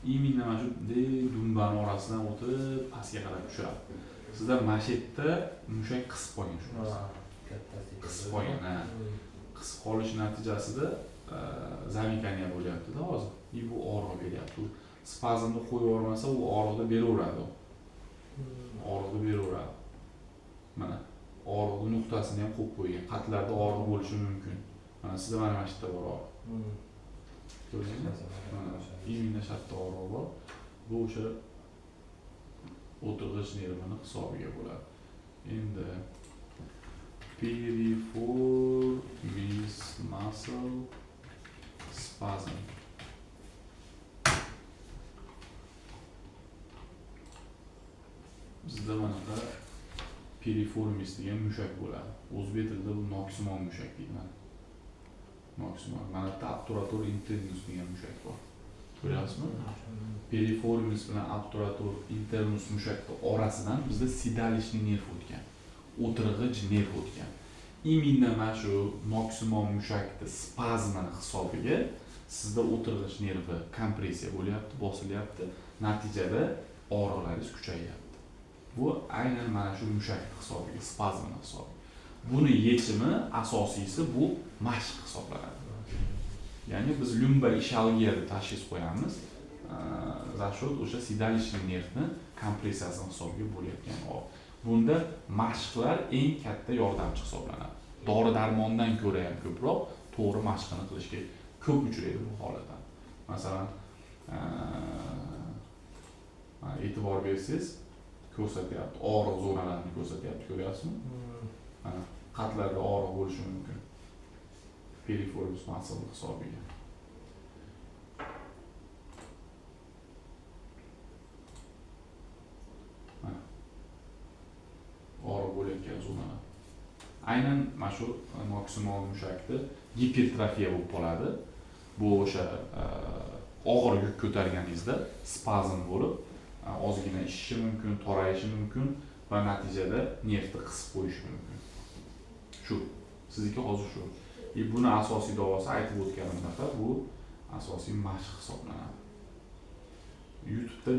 Именно mana shu dumbani orasidan o'tib pastga qarab tushadi. Sizda mashetda mushak qisib qolgan shu. Qisib qolgan, ha. Qisib qolish natijasida zavikaniya bo'lyapti-da hozir. Bu og'riq beryapti. Spazmni qo'yib yubormasa, u og'riqni beraveradi. Og'riqni beraveradi. Mana og'riqning nuqtasini ham qo'yib qo'ygan. Qatlarda og'riq bo'lishi mumkin. Mana sizda mana shu yerda bor og'riq. Ko'rdingizmi? Imенно shu yerda og'riq bor. Bu o'sha o'tirg'ich nervini hisobiga bo'ladi. Endi piriformis muscle spasm. Bizda bunaqa piriformis degan mushak bo'ladi. O'zbek tilida bu noksimon mushak deydi. Noksimon. Mana bu obturator internus degan mushak bor. Ko'ryapsizmi? Piriformis bilan obturator internus mushakni orasidan bizda sidalishli nerv o'tgan. O'tirg'ich nerv o'tgan. Imенно mana shu noksimon mushakni spazmini hisobiga sizda o'tirg'ich nervi kompressiya bo'lyapti, bosilyapti. Natijada og'riqlaringiz kuchayyapti. Bu aynan mana shu mushak hisobiga, spazmini hisobiga. Buni yechimi asosiysi bu mashq hisoblanadi. Ya'ni biz lumbar ishalgiya deb tashxis qo'yamiz. Za счет o'sha sidalishli nervni kompressiyasi hisobiga bo'layotgan og'riq. Bunda mashqlar eng katta yordamchi hisoblanadi. Dori-darmondan ko'ra ham ko'proq to'g'ri mashqni qilishga ko'p uchraydi bu holatdan. Masalan, e'tibor bersangiz, ko'rsatyapti, og'riq zonalarini ko'rsatyapti, ko'ryapsizmi? Mana qatlarda og'riq bo'lishi mumkin. Piriformis muscle hisobiga. Mana og'riq bo'layotgan zonalar. Aynan mana shu noksimon mushakda gipertrofiya bo'lib qoladi. Bu o'sha og'ir yuk ko'targaningizda spazm bo'lib, ozgina ishishi mumkin, torayishi mumkin va natijada nervni qisib qo'yishi mumkin. Shu. Sizniki hozir shu. Buni asosiy davosi aytib o'tganimda bu asosiy mashq hisoblanadi. YouTube'da